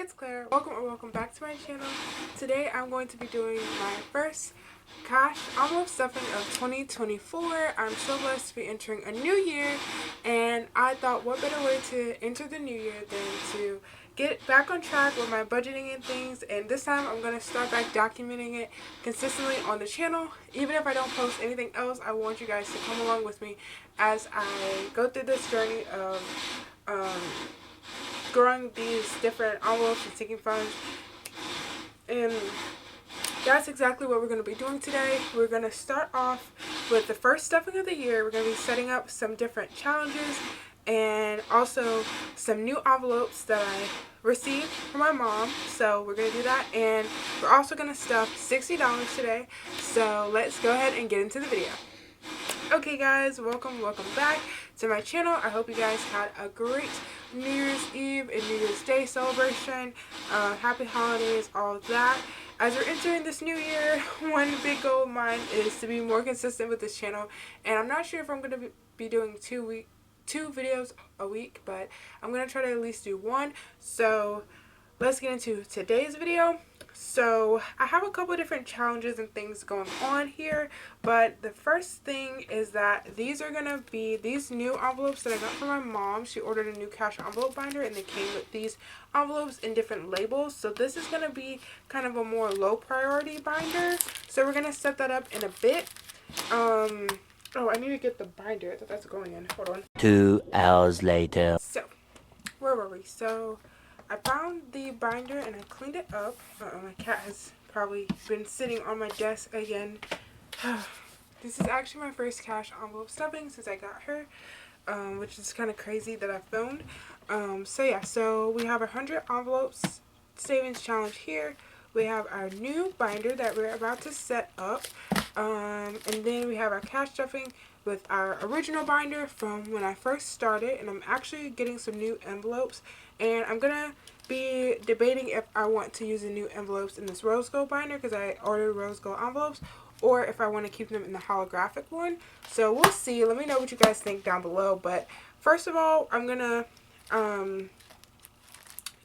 it's Claire. Welcome or welcome back to my channel. Today I'm going to be doing my first cash envelope stuffing of 2024. I'm so blessed to be entering a new year, and I thought what better way to enter the new year than to get back on track with my budgeting and things. And this time I'm going to start back documenting it consistently on the channel. Even if I don't post anything else, I want you guys to come along with me as I go through this journey of growing these different envelopes and sinking funds. And that's exactly what we're going to be doing today. We're going to start off with the first stuffing of the year. We're going to be setting up some different challenges and also some new envelopes that I received from my mom. So we're going to do that, and we're also going to stuff $60 today. So let's go ahead and get into the video. Okay guys, welcome back to my channel. I hope you guys had a great New Year's Eve and New Year's Day celebration. Happy holidays, all of that. As we're entering this new year, one big goal of mine is to be more consistent with this channel, and I'm not sure if I'm going to be doing two videos a week, but I'm going to try to at least do one. So let's get into today's video. So I have a couple of different challenges and things going on here, but the first thing is that these are going to be these new envelopes that I got from my mom. She ordered a new cash envelope binder, and they came with these envelopes in different labels. So this is going to be kind of a more low priority binder. So we're going to set that up in a bit. Oh, I need to get the binder that that's going in. Hold on. 2 hours later. So, where were we? So, I found the binder and I cleaned it up. My cat has probably been sitting on my desk again. This is actually my first cash envelope stuffing since I got her, which is kind of crazy that I filmed. So yeah, so we have 100 envelopes savings challenge here. We have our new binder that we're about to set up. And then we have our cash stuffing with our original binder from when I first started. And I'm actually getting some new envelopes. And I'm going to be debating if I want to use the new envelopes in this rose gold binder, because I ordered rose gold envelopes, or if I want to keep them in the holographic one. So we'll see. Let me know what you guys think down below. But first of all, I'm going to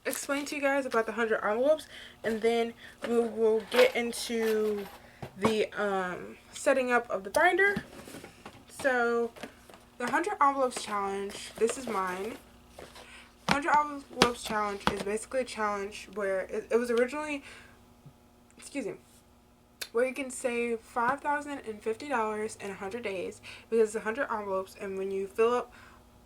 explain to you guys about the 100 envelopes, and then we will get into the setting up of the binder. So the 100 envelopes challenge, this is mine. 100 envelopes challenge is basically a challenge where it was originally, where you can save $5,050 in 100 days, because it's 100 envelopes, and when you fill up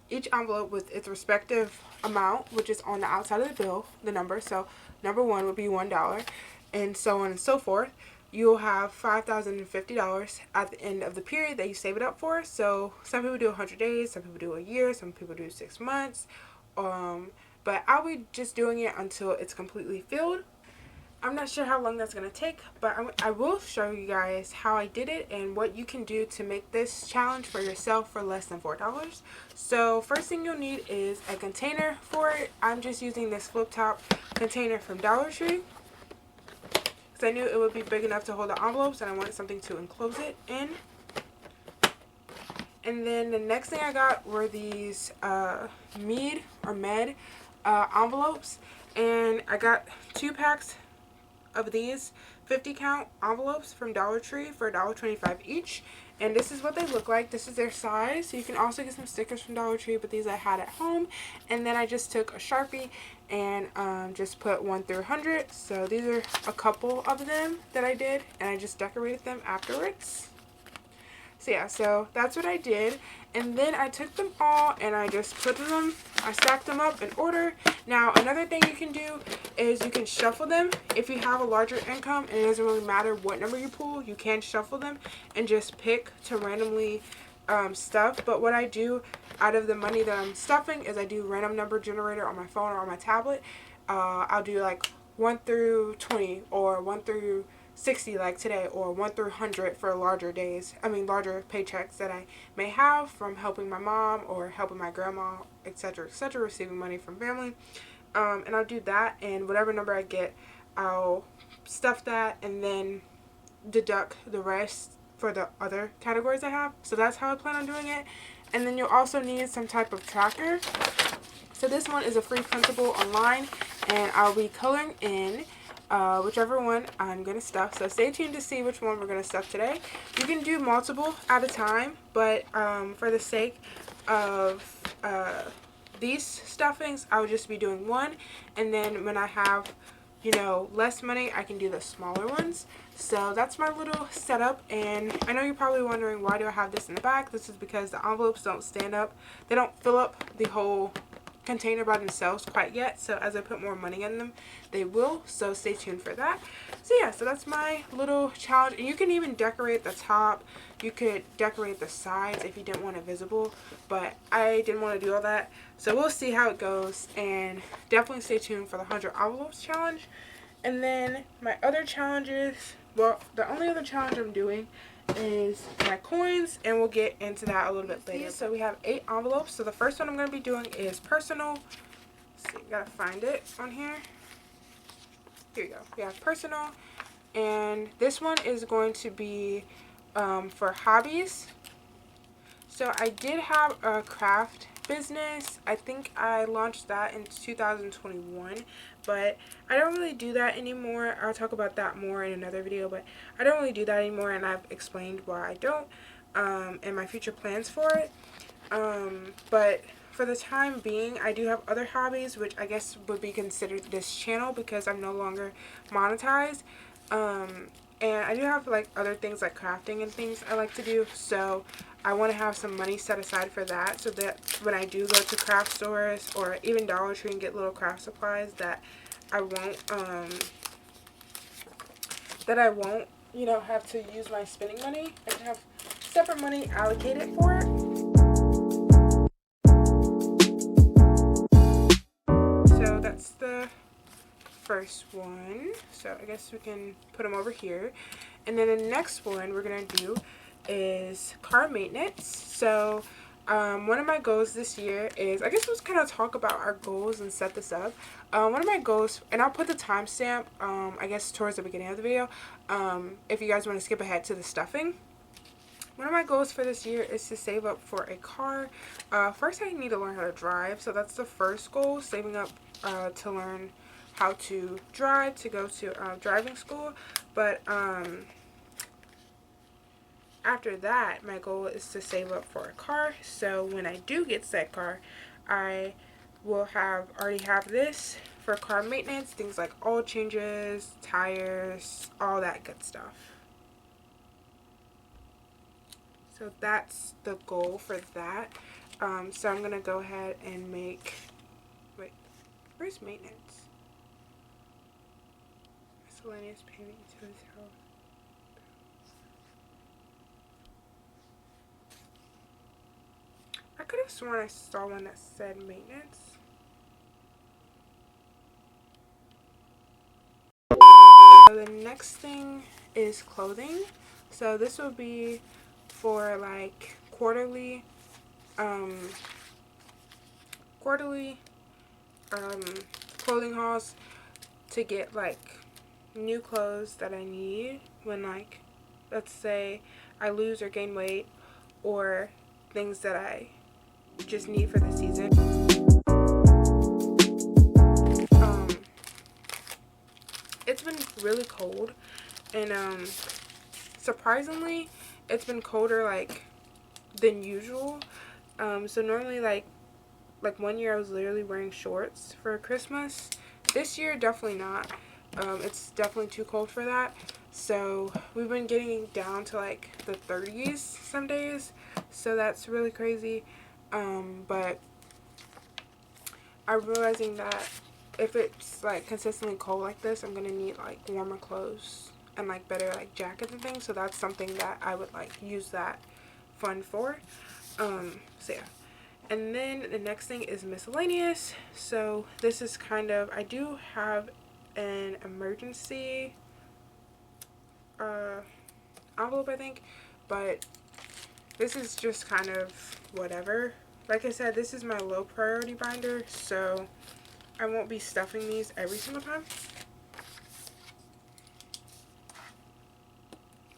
each envelope with its respective amount, which is on the outside of the bill, the number, so number 1 would be $1, and so on and so forth, you'll have $5,050 at the end of the period that you save it up for. So some people do 100 days, some people do a year, some people do 6 months, but I'll be just doing it until it's completely filled. I'm not sure how long that's going to take, but I will show you guys how I did it and what you can do to make this challenge for yourself for less than $4. So first thing you'll need is a container for it. I'm just using this flip top container from Dollar Tree, because I knew it would be big enough to hold the envelopes and I wanted something to enclose it in. And then the next thing I got were these med envelopes, and I got 2 packs of these 50 count envelopes from Dollar Tree for $1.25 each, and this is what they look like. This is their size. So you can also get some stickers from Dollar Tree, but these I had at home, and then I just took a Sharpie and just put 1 through 100. So these are a couple of them that I did, and I just decorated them afterwards. So yeah, so that's what I did, and then I took them all and I just I stacked them up in order. Now another thing you can do is you can shuffle them. If you have a larger income and it doesn't really matter what number you pull, you can shuffle them and just pick to randomly stuff. But what I do out of the money that I'm stuffing is I do random number generator on my phone or on my tablet. I'll do like 1 through 20 or 1 through 60 like today, or 1 through 100 for larger days. Larger paychecks that I may have from helping my mom or helping my grandma, etc., etc., receiving money from family. And I'll do that, and whatever number I get, I'll stuff that and then deduct the rest for the other categories I have. So that's how I plan on doing it. And then you'll also need some type of tracker. So this one is a free printable online, and I'll be coloring in whichever one I'm going to stuff. So stay tuned to see which one we're going to stuff today. You can do multiple at a time, but for the sake of these stuffings, I would just be doing one, and then when I have, you know, less money, I can do the smaller ones. So that's my little setup, and I know you're probably wondering, why do I have this in the back? This is because the envelopes don't stand up. They don't fill up the whole container by themselves quite yet, so as I put more money in them, they will. So stay tuned for that. So yeah, so that's my little challenge, and you can even decorate the top. You could decorate the sides if you didn't want it visible, but I didn't want to do all that. So we'll see how it goes, and definitely stay tuned for the 100 envelopes challenge. And then my other challenges, well, the only other challenge I'm doing is my coins, and we'll get into that a little bit later. So we have 8 envelopes. So the first one I'm going to be doing is personal. Let's see, gotta find it on here. Here we go. We have personal, and this one is going to be for hobbies. So I did have a craft business. I think I launched that in 2021, but I don't really do that anymore. I'll talk about that more in another video, but I don't really do that anymore, and I've explained why I don't and my future plans for it. But for the time being, I do have other hobbies, which I guess would be considered this channel because I'm no longer monetized. And I do have like other things like crafting and things I like to do, so I want to have some money set aside for that, so that when I do go to craft stores or even Dollar Tree and get little craft supplies, that I won't you know, have to use my spending money. I can have separate money allocated for it. So that's the first one. So I guess we can put them over here. And then the next one we're going to do is car maintenance. So one of my goals this year is, I guess let's kind of talk about our goals and set this up. One of my goals, and I'll put the timestamp I guess towards the beginning of the video if you guys want to skip ahead to the stuffing. One of my goals for this year is to save up for a car. First I need to learn how to drive, so that's the first goal, saving up to learn how to drive, to go to driving school. But after that, my goal is to save up for a car, so when I do get that car, I will already have this for car maintenance, things like oil changes, tires, all that good stuff. So that's the goal for that. So I'm gonna go ahead and make, wait, where's maintenance? Miscellaneous payment, utilities, health. I could have sworn I saw one that said maintenance. So the next thing is clothing. So this will be for like quarterly clothing hauls, to get like new clothes that I need when, like, let's say I lose or gain weight, or things that I just need for the season. It's been really cold, and surprisingly it's been colder like than usual. So normally like one year I was literally wearing shorts for Christmas. This year definitely not. It's definitely too cold for that. So we've been getting down to like the 30s some days, so that's really crazy. But I'm realizing that if it's like consistently cold like this, I'm gonna need like warmer clothes and like better like jackets and things. So that's something that I would like use that fund for. So yeah. And then the next thing is miscellaneous. So this is kind of, I do have an emergency envelope, I think, but this is just kind of whatever. Like I said, this is my low priority binder, so I won't be stuffing these every single time.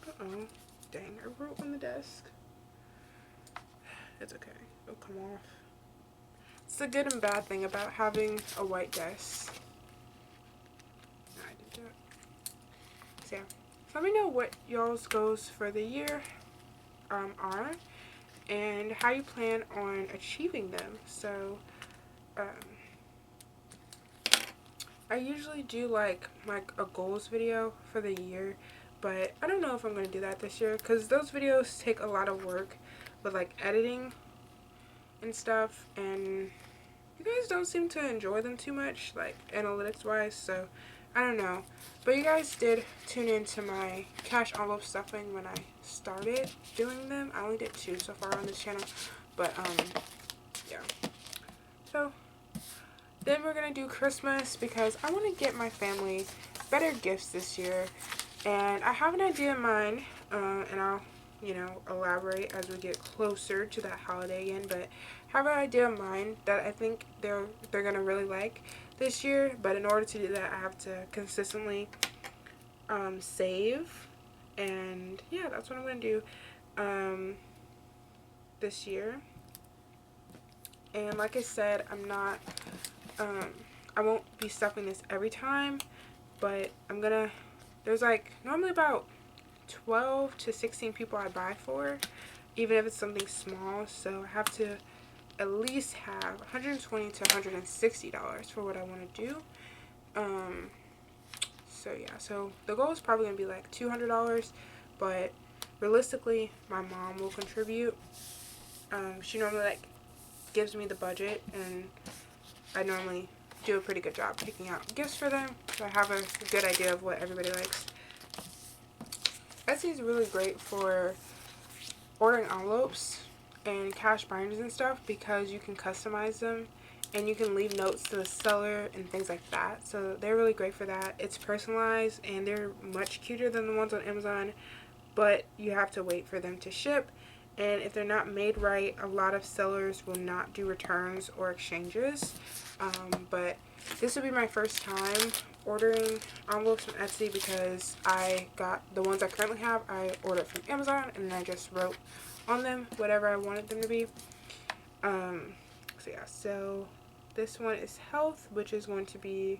Uh-oh. Dang, I wrote on the desk. It's okay. It'll come off. It's the good and bad thing about having a white desk. So yeah, so let me know what y'all's goals for the year are, and how you plan on achieving them. So I usually do like a goals video for the year, but I don't know if I'm going to do that this year because those videos take a lot of work with like editing and stuff, and you guys don't seem to enjoy them too much, like analytics wise, so I don't know. But you guys did tune into my cash envelope stuffing when I started doing them. I only did 2 so far on this channel, but yeah. So then we're gonna do Christmas because I want to get my family better gifts this year, and I have an idea in mind, and I'll elaborate as we get closer to that holiday again, but I have an idea in mind that I think they're gonna really like this year. But in order to do that, I have to consistently save, and yeah, that's what I'm gonna do this year. And like I said, I won't be stuffing this every time, but there's like normally about 12 to 16 people I buy for, even if it's something small, so I have to at least have $120 to $160 for what I want to do. So yeah, so the goal is probably going to be like $200, but realistically my mom will contribute. She normally like gives me the budget, and I normally do a pretty good job picking out gifts for them, so I have a good idea of what everybody likes. Etsy is really great for ordering envelopes and cash binders and stuff because you can customize them and you can leave notes to the seller and things like that. So they're really great for that. It's personalized and they're much cuter than the ones on Amazon, but you have to wait for them to ship. And if they're not made right, a lot of sellers will not do returns or exchanges. But this will be my first time ordering envelopes from Etsy because I got the ones I currently have, I ordered from Amazon, and then I just wrote on them whatever I wanted them to be. So yeah, so this one is health, which is going to be,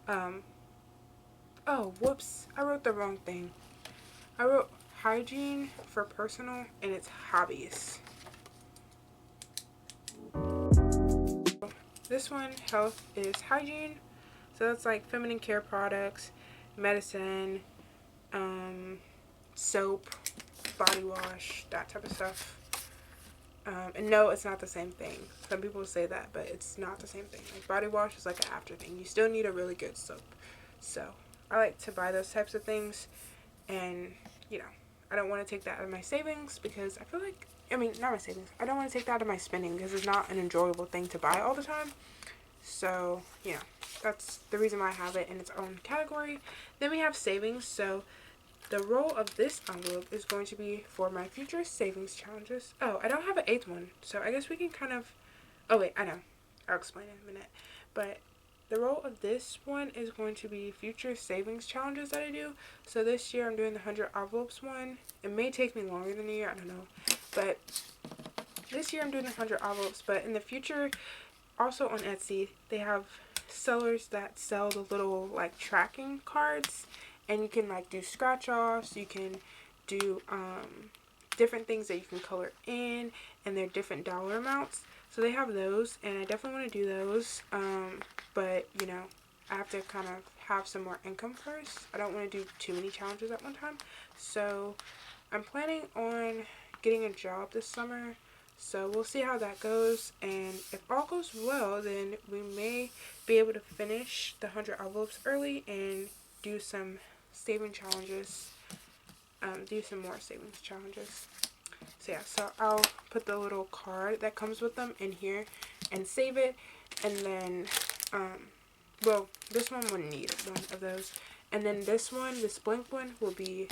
oh, whoops, I wrote the wrong thing. I wrote hygiene for personal, and it's hobbies. This one, health, is hygiene. So that's like feminine care products, medicine, soap, body wash, that type of stuff. And no, it's not the same thing. Some people say that, but it's not the same thing. Like body wash is like an after thing. You still need a really good soap. So I like to buy those types of things, and I don't want to take that out of my savings because I feel like, not my savings. I don't want to take that out of my spending because it's not an enjoyable thing to buy all the time. So, that's the reason why I have it in its own category. Then we have savings. So the role of this envelope is going to be for my future savings challenges. Oh, I don't have an 8th one, so I guess we can kind of, oh wait, I know. I'll explain in a minute. But the role of this one is going to be future savings challenges that I do. So this year I'm doing the 100 envelopes one. It may take me longer than a year, I don't know. But this year I'm doing the 100 envelopes, but in the future, also on Etsy, they have sellers that sell the little like tracking cards, and you can like do scratch offs, you can do different things that you can color in, and they're different dollar amounts. So they have those, and I definitely want to do those, but I have to kind of have some more income first. I don't want to do too many challenges at one time. So I'm planning on getting a job this summer, so we'll see how that goes, and if all goes well, then we may be able to finish the 100 envelopes early and do some saving challenges, do some more savings challenges. So yeah, so I'll put the little card that comes with them in here and save it, and then well, this one will need one of those, and then this blank one will be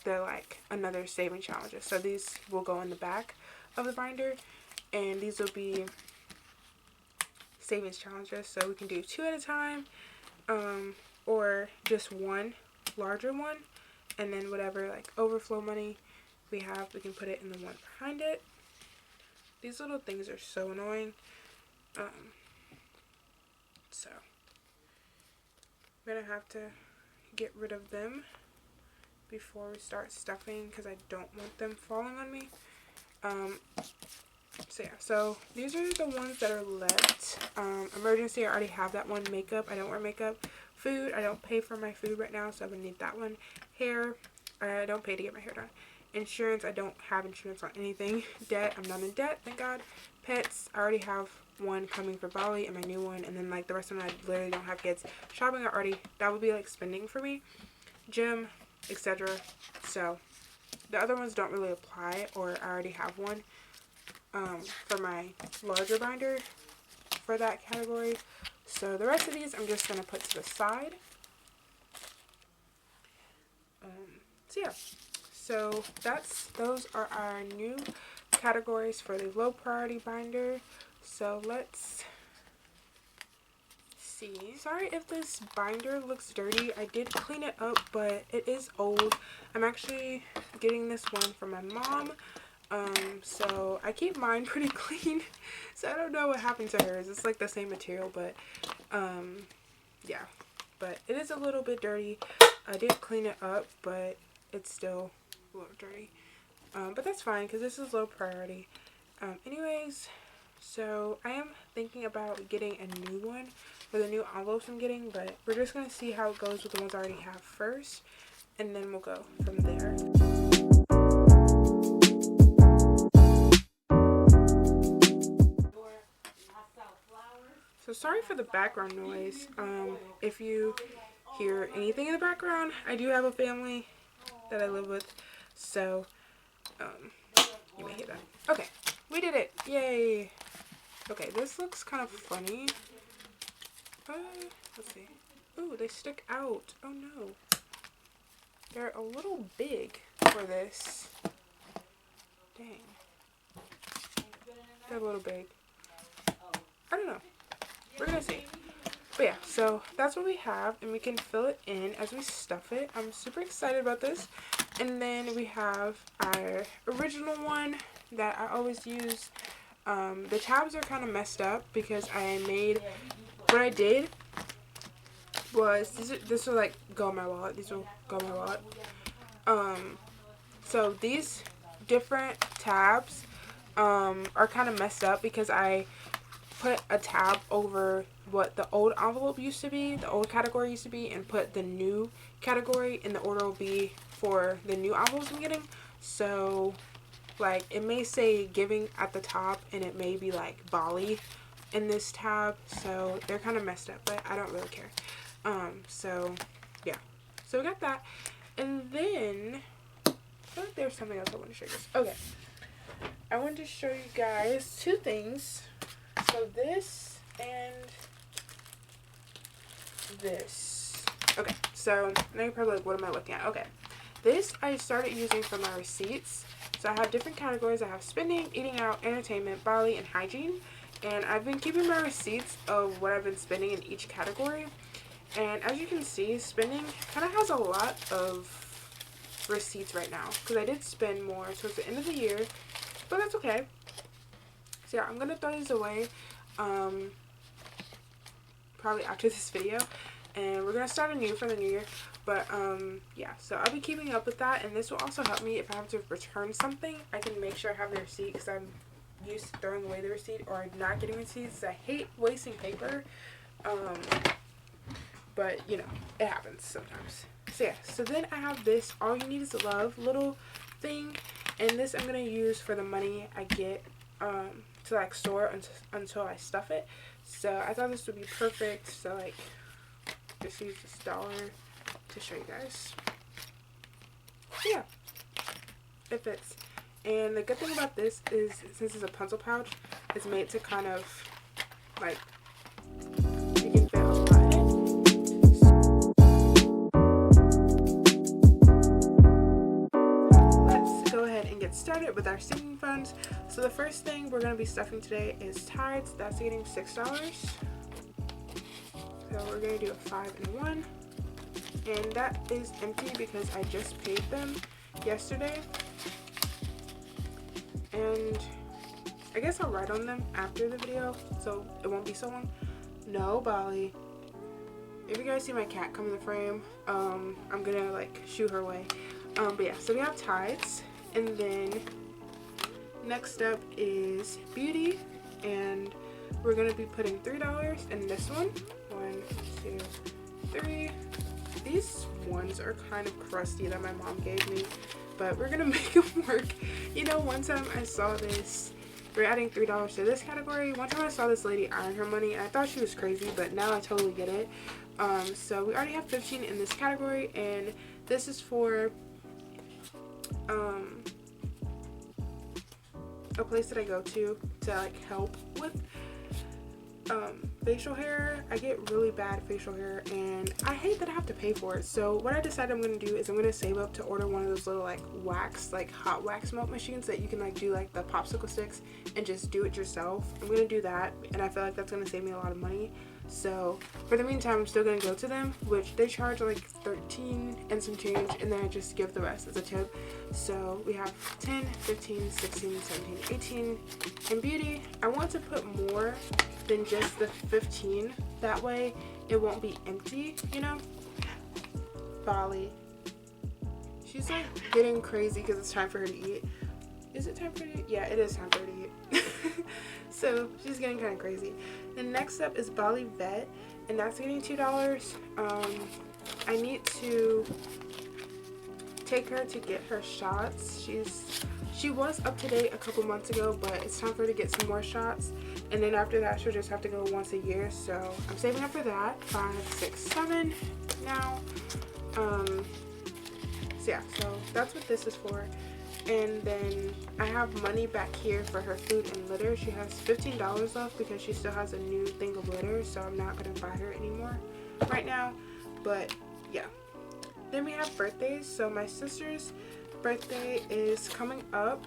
the another saving challenges. So these will go in the back of the binder, and these will be savings challenges, so we can do 2 at a time, or just one larger one, and then whatever overflow money we have, we can put it in the one behind it. These little things are so annoying, so I'm gonna have to get rid of them. before we start stuffing because I don't want them falling on me. So yeah, so these are the ones that are left. Emergency, I already have that one. Makeup, I don't wear makeup. Food, I don't pay for my food right now, so I would need that one. Hair, I don't pay to get my hair done. Insurance, I don't have insurance on anything. Debt, I'm not in debt, thank God. Pets, I already have one coming for Bali and my new one, and then like the rest of them I literally don't have kids. Shopping, that would be like spending for me. Gym, etc. So the other ones don't really apply, or I already have one for my larger binder for that category. So the rest of these I'm just gonna put to the side. So yeah, so those are our new categories for the low priority binder. So let's see. Sorry if this binder looks dirty. I did clean it up, but it is old. I'm actually getting this one from my mom. So I keep mine pretty clean. So I don't know what happened to hers. It's like the same material, but yeah. But it is a little bit dirty. I did clean it up, but it's still a little dirty. But that's fine because this is low priority. Anyways, so I am thinking about getting a new one for the new envelopes I'm getting, but we're just going to see how it goes with the ones I already have first, and then we'll go from there. So sorry for the background noise. If you hear anything in the background, I do have a family that I live with, so you may hear that. Okay, we did it. Yay. Okay, this looks kind of funny. Let's see. Ooh, they stick out. Oh no. They're a little big for this. Dang. They're a little big. I don't know. We're gonna see. But yeah, so that's what we have, and we can fill it in as we stuff it. I'm super excited about this. And then we have our original one that I always use. The tabs are kind of messed up because what I did was, this will like go in my wallet. These will go in my wallet. So these different tabs are kind of messed up because I put a tab over what the old envelope used to be, the old category used to be, and put the new category, and the order will be for the new envelopes I'm getting. So like it may say giving at the top, and it may be like Bali in this tab, so they're kind of messed up, but I don't really care. So yeah, so we got that, and then I feel like there's something else I want to show you guys. Okay, I want to show you guys two things. So this and this. Okay, so now you're probably like, what am I looking at? Okay, this I started using for my receipts. So I have different categories. I have spending, eating out, entertainment, Bali, and hygiene. And I've been keeping my receipts of what I've been spending in each category. And as you can see, spending kind of has a lot of receipts right now, because I did spend more towards the end of the year, but that's okay. So yeah, I'm gonna throw these away probably after this video, and we're gonna start anew for the new year. But yeah, so I'll be keeping up with that, and this will also help me if I have to return something. I can make sure I have the receipt, because I'm used to throwing away the receipt or not getting receipts. I hate wasting paper, but you know, it happens sometimes. So yeah, so then I have this all you need is love little thing, and this I'm gonna use for the money I get to like store until I stuff it. So I thought this would be perfect. So like, just use this dollar to show you guys. Yeah, it fits. And the good thing about this is, since it's a pencil pouch, it's made to kind of like, you can fit a lot in it. Let's go ahead and get started with our sinking funds. So the first thing we're going to be stuffing today is tides. That's getting $6. So we're going to do a 5 and a 1. And that is empty because I just paid them yesterday. And I guess I'll write on them after the video, so it won't be so long. No, Bali. If you guys see my cat come in the frame, I'm gonna like shoo her away. But yeah, so we have tides, and then next up is beauty, and we're gonna be putting $3 in this one. 1, 2, 3. These ones are kind of crusty that my mom gave me, but we're gonna make them work. You know, one time I saw this, we're adding $3 to this category. One time I saw this lady iron her money, and I thought she was crazy, but now I totally get it. So we already have 15 in this category, and this is for a place that I go to like help with facial hair. I get really bad facial hair, and I hate that I have to pay for it. So what I decided I'm gonna do is I'm gonna save up to order one of those little like wax, like hot wax melt machines that you can like do like the popsicle sticks and just do it yourself. I'm gonna do that, and I feel like that's gonna save me a lot of money. So for the meantime, I'm still gonna go to them, which they charge like 13 and some change, and then I just give the rest as a tip. So we have 10, 15, 16, 17, 18. In beauty, I want to put more than just the 15. That way it won't be empty, you know? Bali. She's like getting crazy because it's time for her to eat. Is it time for her to eat? Yeah, it is time for her to eat. So she's getting kind of crazy. And next up is Bali Vet, and that's getting $2. I need to take her to get her shots. She was up to date a couple months ago, but it's time for her to get some more shots. And then after that, she'll just have to go once a year. So I'm saving up for that. 5, 6, 7 now. So yeah, so that's what this is for. And then I have money back here for her food and litter. She has $15 left because she still has a new thing of litter, so I'm not gonna buy her anymore right now. But yeah, then we have birthdays. So my sister's birthday is coming up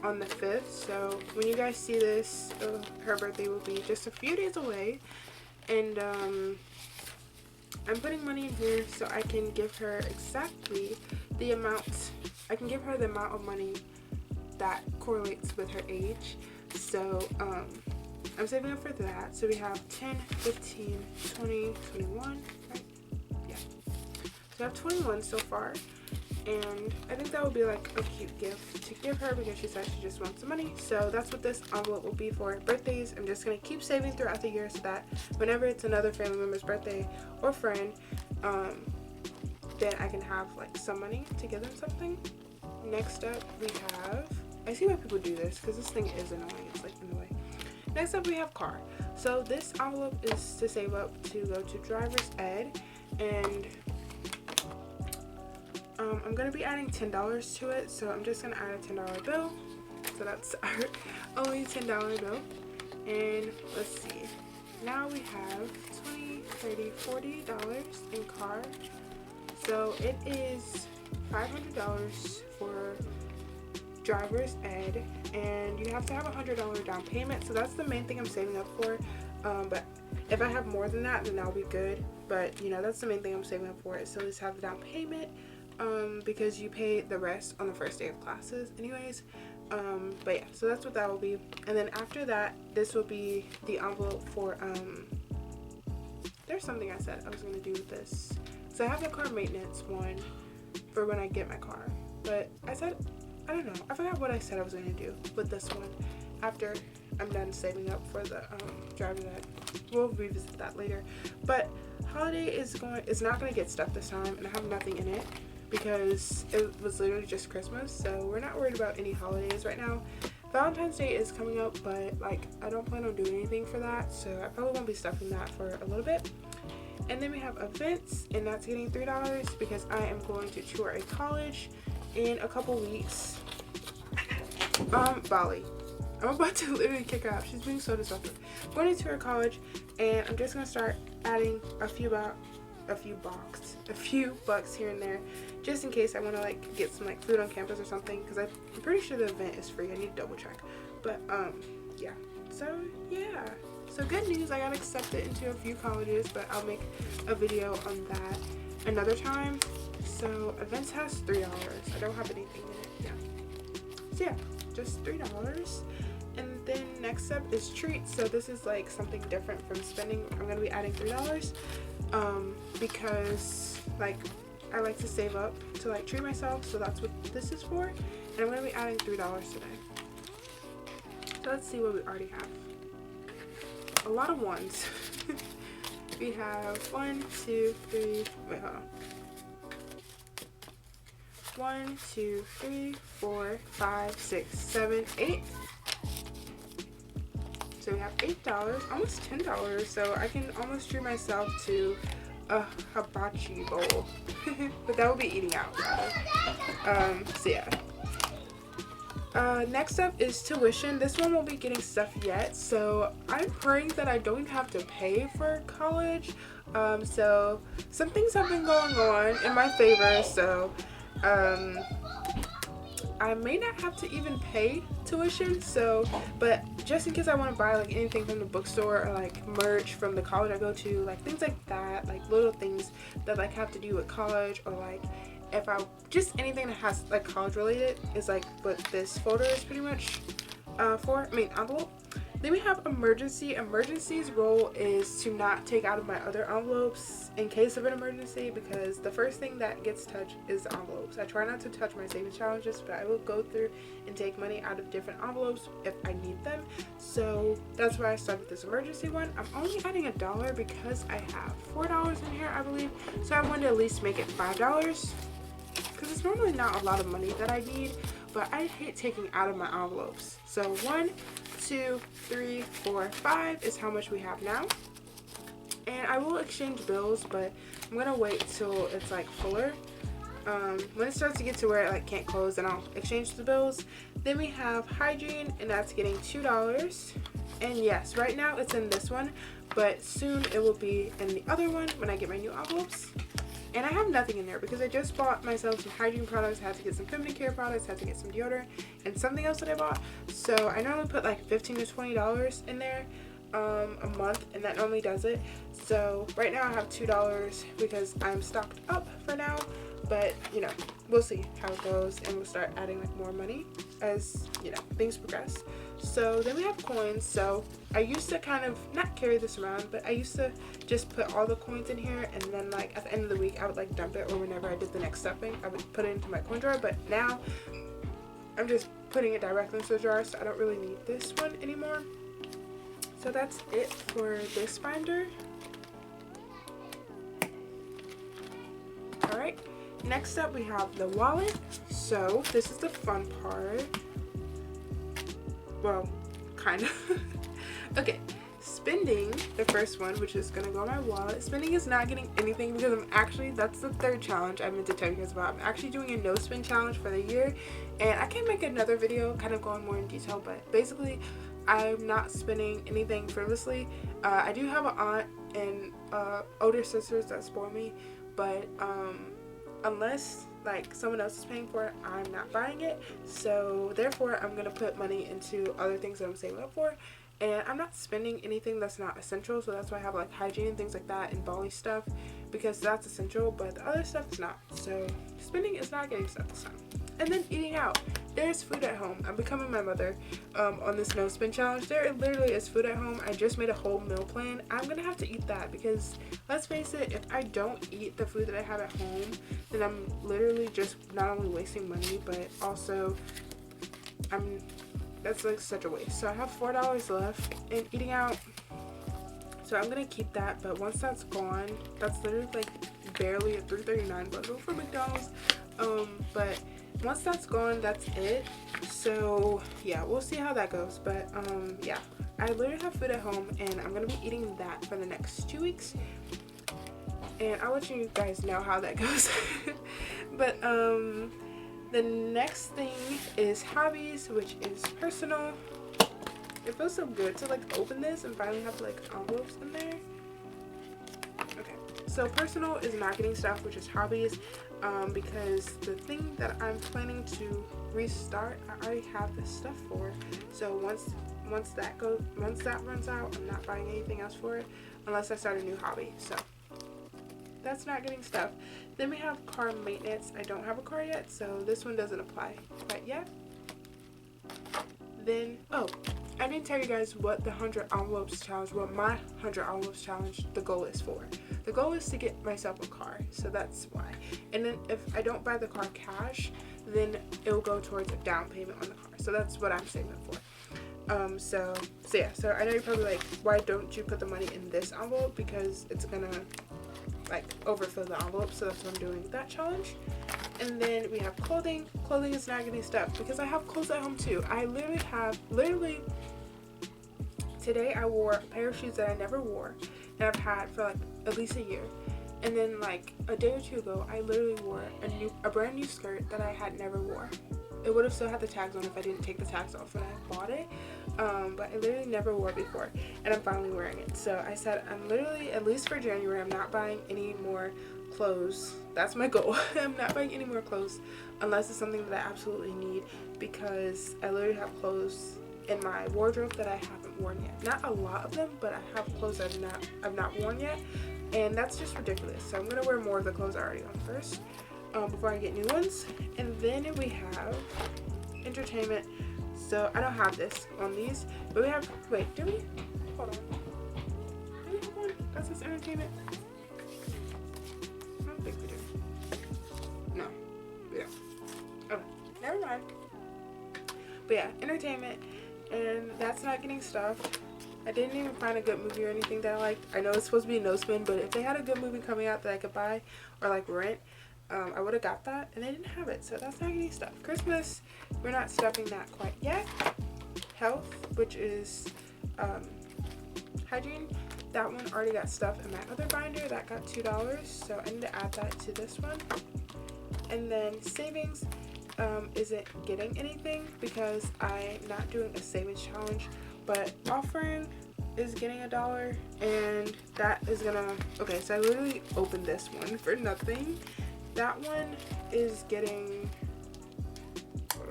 on the 5th, so when you guys see this, her birthday will be just a few days away. And I'm putting money in here so I can give her exactly the amount. I can give her the amount of money that correlates with her age. So I'm saving up for that. So we have 10, 15, 20, 21, right? Yeah. So I have 21 so far. And I think that would be like a cute gift to give her because she said she just wants the money. So that's what this envelope will be for birthdays. I'm just going to keep saving throughout the year so that whenever it's another family member's birthday or friend, then I can have like some money to give them something. Next up we have, I see why people do this because this thing is annoying. It's like in the way. Next up we have car. So this envelope is to save up to go to driver's ed, and I'm going to be adding $10 to it, so I'm just going to add a $10 bill. So that's our only $10 bill. And let's see. Now we have $20, $30, $40 in car. So it is $500 for driver's ed, and you have to have a $100 down payment. So that's the main thing I'm saving up for. But if I have more than that, then that'll be good. But you know, that's the main thing I'm saving up for. So let's have the down payment. Because you pay the rest on the first day of classes anyways. But yeah, so that's what that will be. And then after that, this will be the envelope for there's something I said I was gonna do with this. So I have the car maintenance one for when I get my car, but I don't know, I forgot what I said I was gonna do with this one after I'm done saving up for the driver's ed. We'll revisit that later. But holiday is not gonna get stuff this time, and I have nothing in it because it was literally just Christmas, so we're not worried about any holidays right now. Valentine's Day is coming up, but like I don't plan on doing anything for that, so I probably won't be stuffing that for a little bit. And then we have events, and that's getting $3 because I am going to tour a college in a couple weeks. Bali. I'm about to literally kick her out. She's being so disruptive. I'm going to tour college, and I'm just gonna start adding a few bucks here and there, just in case I want to like get some like food on campus or something, because I'm pretty sure the event is free. I need to double check, but yeah, so yeah, so good news, I got accepted into a few colleges, but I'll make a video on that another time. So events has $3. I don't have anything in it. Yeah, so yeah, just $3. And then next up is treats. So this is like something different from spending. I'm gonna be adding $3 because like I like to save up to like treat myself, so that's what this is for. And I'm going to be adding $3 today. So let's see what we already have. A lot of ones. We have 1, 2, 3, wait, hold on. 1, 2, 3, 4, 5, 6, 7, 8. So we have $8, almost $10, so I can almost treat myself to a hibachi bowl. But that will be eating out. So yeah. Next up is tuition. This one won't be getting stuff yet, so I'm praying that I don't have to pay for college. So some things have been going on in my favor, so I may not have to even pay tuition, so, but just in case I want to buy like anything from the bookstore or like merch from the college I go to, like things like that, like little things that like have to do with college, or like if I just anything that has like college related is like what this folder is pretty much for. I mean envelope. Then we have emergency. Emergency's role is to not take out of my other envelopes in case of an emergency, because the first thing that gets touched is the envelopes. I try not to touch my savings challenges, but I will go through and take money out of different envelopes if I need them. So that's why I started this emergency one. I'm only adding $1 because I have $4 in here, I believe. So I wanted to at least make it $5 because it's normally not a lot of money that I need, but I hate taking out of my envelopes. So 1, 2, 3, 4, 5 is how much we have now. And I will exchange bills, but I'm gonna wait till it's like fuller. When it starts to get to where it like can't close, then I'll exchange the bills. Then we have hygiene, and that's getting $2. And yes, right now it's in this one, but soon it will be in the other one when I get my new envelopes. And I have nothing in there because I just bought myself some hygiene products, had to get some feminine care products, had to get some deodorant, and something else that I bought. So I normally put like $15 to $20 in there a month, and that normally does it. So right now I have $2 because I'm stocked up for now, but you know, we'll see how it goes, and we'll start adding like more money as you know things progress. So then we have coins. So I used to kind of not carry this around, but I used to just put all the coins in here, and then like at the end of the week I would like dump it, or whenever I did the next stuffing I would put it into my coin drawer. But now I'm just putting it directly into the jar, so I don't really need this one anymore. So that's it for this binder. Alright, next up we have the wallet. So this is the fun part. Well, kind of. Okay, spending, the first one, which is gonna go in my wallet. Spending is not getting anything because I'm actually, that's the third challenge I meant to tell you guys about. I'm actually doing a no spend challenge for the year, and I can make another video kind of going more in detail, but basically I'm not spending anything frivolously. I do have an aunt and older sisters that spoil me, but unless like someone else is paying for it, I'm not buying it. So therefore I'm gonna put money into other things that I'm saving up for, and I'm not spending anything that's not essential. So that's why I have like hygiene and things like that and Bali stuff, because that's essential, but the other stuff is not. So spending is not getting stuff this time. And then eating out. There's food at home. I'm becoming my mother on this no spend challenge. There literally is food at home. I just made a whole meal plan. I'm gonna have to eat that because let's face it, if I don't eat the food that I have at home, then I'm literally just not only wasting money, but also that's like such a waste. So I have $4 left in eating out, so I'm gonna keep that. But once that's gone, that's literally like barely a $3.39 bundle for McDonald's. But once that's gone, that's it. So yeah, we'll see how that goes. But yeah, I literally have food at home, and I'm gonna be eating that for the next 2 weeks, and I'll let you guys know how that goes. But the next thing is hobbies, which is personal. It feels so good to like open this and finally have like envelopes in there. Okay, so personal is marketing stuff, which is hobbies, because the thing that I'm planning to restart, I already have this stuff for. So once that runs out, I'm not buying anything else for it unless I start a new hobby. So that's not getting stuff. Then we have car maintenance. I don't have a car yet, so this one doesn't apply quite yet. then, oh, I didn't tell you guys what the 100 envelopes challenge, what my 100 envelopes challenge, the goal is for. The goal is to get myself a car, so that's why. And then if I don't buy the car cash, then it will go towards a down payment on the car. So that's what I'm saving for. So I know you're probably like, why don't you put the money in this envelope? Because it's gonna like overfill the envelope, so that's why I'm doing that challenge. And then we have clothing. Clothing is not getting stuff because I have clothes at home too. I literally today I wore a pair of shoes that I never wore and I've had for like at least a year. And then like a day or two ago, I literally wore a brand new skirt that I had never wore. It would have still had the tags on if I didn't take the tags off when I bought it. But I literally never wore it before, and I'm finally wearing it. So I said I'm literally, at least for January, I'm not buying any more clothes. That's my goal. I'm not buying any more clothes unless it's something that I absolutely need, because I literally have clothes in my wardrobe that I haven't worn yet. Not a lot of them, but I have clothes that I've not worn yet, and that's just ridiculous. So I'm gonna wear more of the clothes I already own first, before I get new ones. And then we have entertainment. So I don't have this on these, but we have, wait, do we? Hold on. Do we have one that says entertainment? I don't think we do. No. Yeah. Okay. Never mind. But yeah, entertainment. And that's not getting stuffed. I didn't even find a good movie or anything that I liked. I know it's supposed to be no spin, but if they had a good movie coming out that I could buy or like rent, I would have got that, and they didn't have it, so that's not getting stuffed. Christmas, we're not stuffing that quite yet. Health, which is hygiene, that one already got stuffed in my other binder. That got $2, so I need to add that to this one. And then savings isn't getting anything because I'm not doing a savings challenge, but offering is getting $1, and that is gonna, okay, so I literally opened this one for nothing. That one is getting, hold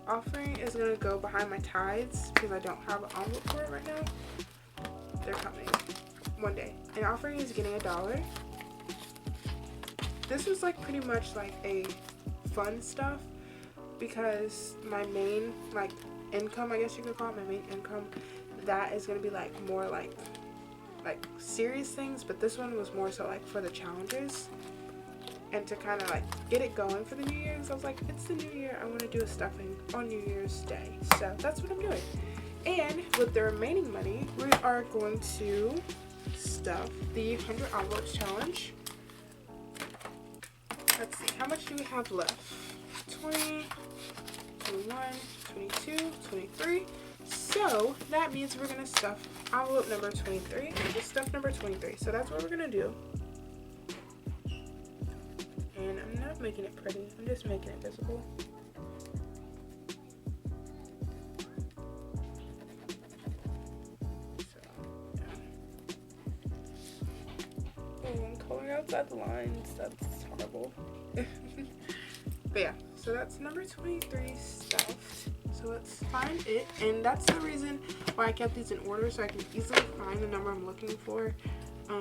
on. Offering is gonna go behind my tithes because I don't have an envelope for it right now. They're coming one day. And offering is getting $1. This is like pretty much like a fun stuff because my main like income, I guess you could call it, my main income, that is gonna be like more like serious things, but this one was more so like for the challenges and to kind of like get it going for the New Year's. I was like, it's the New Year, I want to do a stuffing on New Year's Day, so that's what I'm doing. And with the remaining money, we are going to stuff the 100 envelopes challenge. Let's see, how much do we have left? 20, 21, 22, 23. So that means we're gonna stuff envelope number 23. Just stuff number 23. So that's what we're gonna do. And I'm not making it pretty. I'm just making it visible. So yeah. Oh, I'm coloring outside the lines. That's horrible. But yeah. So that's number 23 stuffed. So let's find it, and that's the reason why I kept these in order, so I can easily find the number I'm looking for. So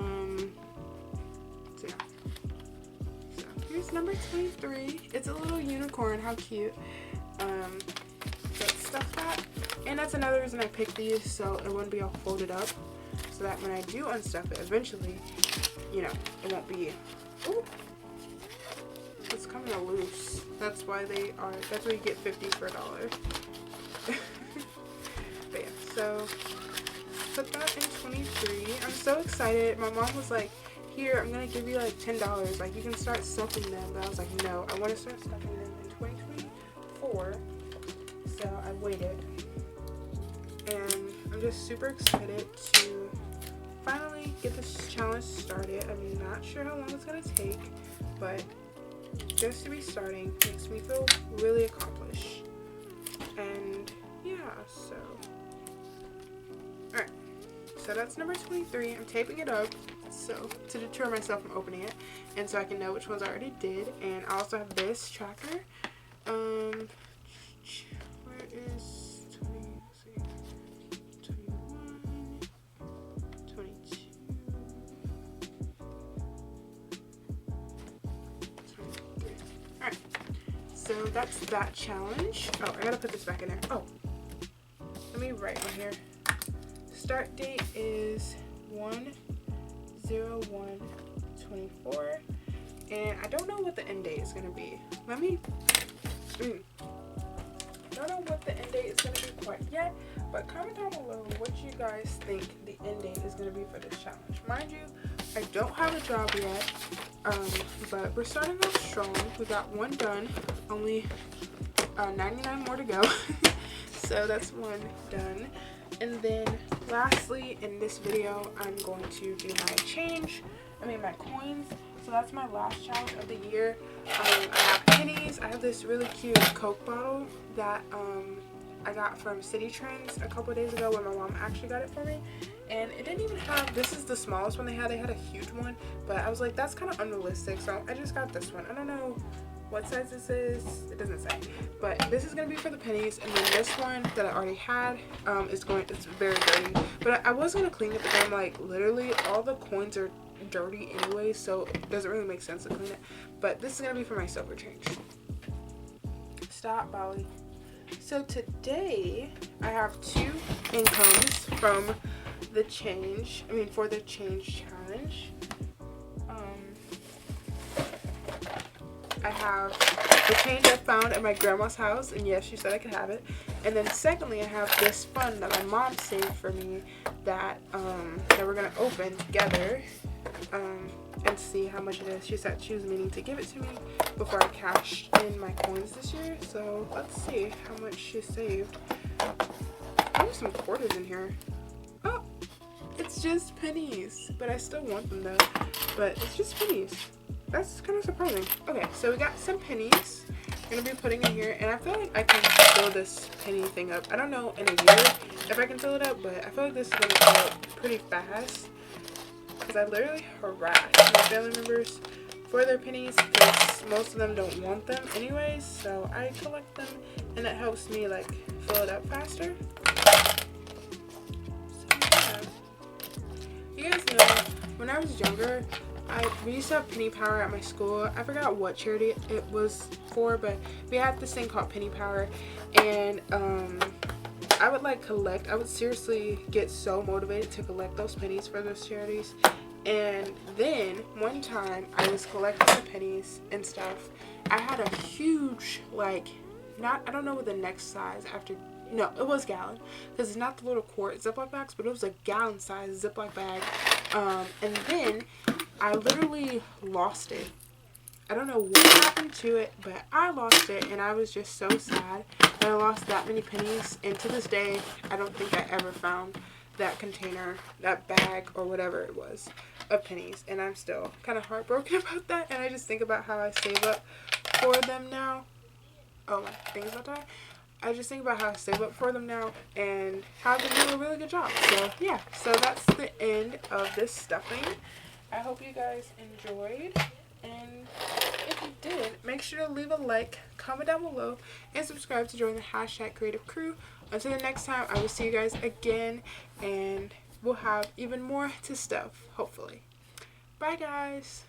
yeah. So here's number 23. It's a little unicorn. How cute. So let's stuff that, and that's another reason I picked these, so it wouldn't be all folded up, so that when I do unstuff it eventually, you know, it won't be. Ooh. It's coming out loose. That's why that's why you get 50 for $1. But yeah, so put that in 23. I'm so excited. My mom was like, here, I'm gonna give you like $10. Like, you can start stuffing them. But I was like, no, I want to start stuffing them in 2024. So I waited. And I'm just super excited to finally get this challenge started. I'm not sure how long it's gonna take, but just to be starting makes me feel really accomplished. And yeah, so alright, so that's number 23. I'm taping it up so to deter myself from opening it, and so I can know which ones I already did. And I also have this tracker. Where is 20, let's see, 21, 22, 23. Alright, so that's that challenge. Oh, I gotta put this back in there. Oh, let me write on here. Start date is 1/01/24, and I don't know what the end date is gonna be. Let me. I don't know what the end date is gonna be quite yet, but comment down below what you guys think the end date is gonna be for this challenge. Mind you, I don't have a job yet, but we're starting off strong. We got one done, only 99 more to go. So that's one done. And then lastly, in this video, I'm going to do my coins. So that's my last challenge of the year. I have pennies. I have this really cute Coke bottle that I got from City Trends a couple days ago when my mom actually got it for me. And it didn't even have, this is the smallest one they had. They had a huge one, but I was like, that's kind of unrealistic. So I just got this one. I don't know what size this is. It doesn't say. But this is going to be for the pennies. And then this one that I already had it's very dirty. But I was going to clean it, but then I'm like, literally all the coins are dirty anyway, so it doesn't really make sense to clean it. But this is going to be for my silver change. Stop, Bali. So today I have 2 incomes from the change, for the change challenge. I have the change I found at my grandma's house, and yes, she said I could have it. And then secondly, I have this fund that my mom saved for me that we're gonna open together and see how much it is. She said she was meaning to give it to me before I cashed in my coins this year. So let's see how much she saved. There's some quarters in here. Oh, it's just pennies, but I still want them though. But it's just pennies. That's kind of surprising. Okay, so we got some pennies. I'm gonna be putting in here, and I feel like I can fill this penny thing up. I don't know in a year if I can fill it up, but I feel like this is gonna fill up pretty fast because I literally harass my family members for their pennies because most of them don't want them anyways. So I collect them, and it helps me like fill it up faster. So yeah, you guys know when I was younger, we used to have penny power at my school. I forgot what charity it was for, but we had this thing called penny power, and I would like collect. I would seriously get so motivated to collect those pennies for those charities. And then one time I was collecting the pennies and stuff. I had a huge, I don't know what the next size after. No, it was gallon, because it's not the little quart Ziploc bags, but it was a gallon size Ziploc bag. And then I literally lost it. I don't know what happened to it, but I lost it, and I was just so sad that I lost that many pennies. And to this day, I don't think I ever found that container, that bag, or whatever it was of pennies. And I'm still kind of heartbroken about that, and I just think about how I save up for them now. Oh, my thing's about to die. I just think about how I save up for them now and how they do a really good job. So yeah, so that's the end of this stuffing. I hope you guys enjoyed, and if you did, make sure to leave a like, comment down below, and subscribe to join the #creative crew. Until the next time, I will see you guys again, and we'll have even more to stuff, hopefully. Bye guys.